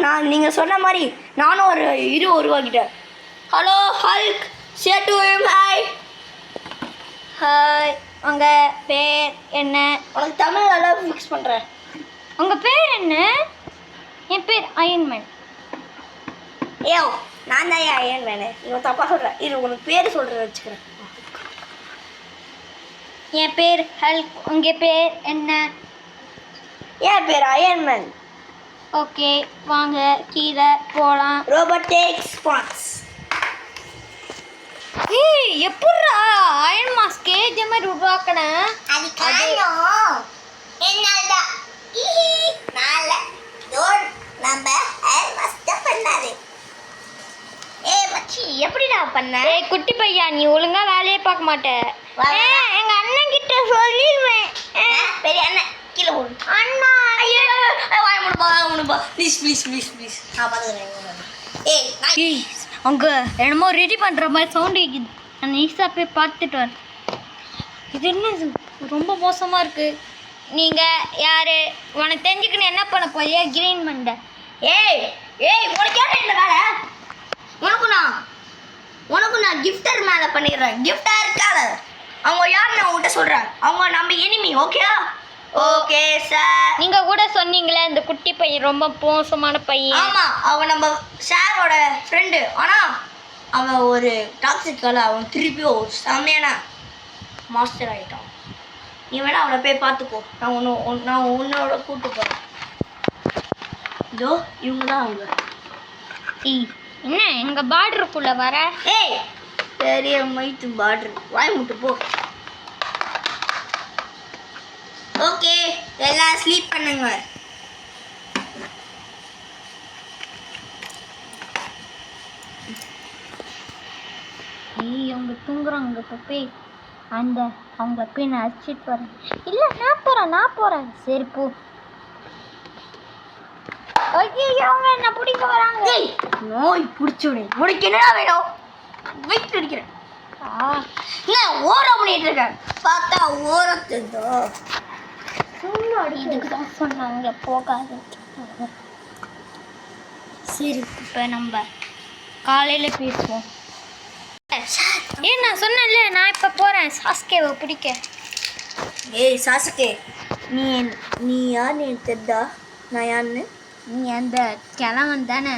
நான் நீங்கள் சொன்ன மாதிரி நானும் ஒரு இது உருவாக்கிட்டேன். Hello Hulk, say to him hi. Hi, உங்கள் பேர் என்ன? உனக்கு தமிழ் நல்லா ஃபிக்ஸ் பண்ணுறேன். உங்கள் பேர் என்ன? என் பேர் அயன்மேன். ஏ நான் தான் அயன் வேணேன், இவன் தப்பாக சொல்கிறேன். இது உனக்கு பேர் சொல்கிறேன் வச்சுக்கிறேன். என் பேர் ஹல்க். உங்கள் பேர் என்ன? என் பேர் அயன்மேன். ஓகே, வாங்க கீழே போகலாம். Robotics spots. ஏய், எப்பட்றா அயன் மாஸ்கே இதே மாதிரி உருவாக்கினேன்? அது காரணம் என்னதான் நால தோல் நம்ம அயன் மாஸ்டர் பண்ணாரு. மச்சி எப்படிடா பண்ண? ஏய் குட்டி பையா, நீ ஒழுங்கா வேலையே பார்க்க மாட்டே. எங்க அண்ணன் கிட்ட சொல்லிடுவேன். பெரிய அண்ணன் கீழே போடு. அண்ணா, ஐயோ வாய முடிப்பா ப்ளீஸ் ப்ளீஸ் ப்ளீஸ் ப்ளீஸ் நான் பார்த்துக்கிறேன். ஏய் அங்கே என்னமோ ரெடி பண்ணுற மாதிரி சவுண்டு கேட்குது. நான் ஈஸியாக போய் பார்த்துட்டு வரேன். இது என்னது ரொம்ப மோசமாக இருக்குது. நீங்கள் யார்? உனக்கு தெரிஞ்சுக்கணும் என்ன பண்ண போறியா? கிரீன் பண்ண. ஏய் உனக்கு யார் இந்த வேலை? உனக்கு நான் கிஃப்டர் மேலே பண்ணிடுறேன். கிஃப்டாக இருக்காத அவங்க யார் நான் உங்கள்கிட்ட சொல்கிறேன். அவங்க நம்ம எனிமி. ஓகேயா? Okay sir. நீங்கள் கூட சொன்னீங்களே இந்த குட்டி பையன் ரொம்ப மோசமான பையன். ஆமாம், அவன் நம்ம சாரோட ஃப்ரெண்டு. ஆனால் அவன் ஒரு டாக்ஸிக்கால அவன் திருப்பியும் செம்மையான மாஸ்டர் ஆகிட்டான். நீ வேணா அவனை போய் பார்த்துக்கோ. நான் உன்னோட கூப்பிட்டு போகிறேன். இதோ இவங்க தான் அவங்க. ஏய் என்ன எங்கள் பார்டருக்குள்ளே வர? ஏய் பெரிய மைத்து பார்டர் வாய் முட்டு போ. ஓகே, எல்லாம் ஸ்லீப் பண்ணுங்க. ஏய் அவங்க தூங்குறாங்க. இப்போ போய் அவங்கள போய் நான் அடிச்சிட்டு வரேன். இல்லை நான் போகிறேன். சரி போ. ஐயோ அவங்க என்ன பிடிக்க வராங்க. ஏய் நோய் பிடிச்சோடே. உனக்கு என்னடா வேணும்? வெயிட் அடிக்கிறேன். என்ன ஓரம் பண்ணிட்டு இருக்கேன்? பார்த்தா ஓரத்துதோ. இதுக்கு தான் சொன்னாங்க போகாது. சரி இப்போ நம்ம காலையில் பேசுவோம். நான் சொன்னேன்ல நான் இப்போ போகிறேன் சாஸ்கேவை பிடிக்க. ஏய் சாசுகே, நீ யாருன்னு எனக்கு தெரிதா? நான் யாருன்னு? நீ அந்த கிழவன் தானே?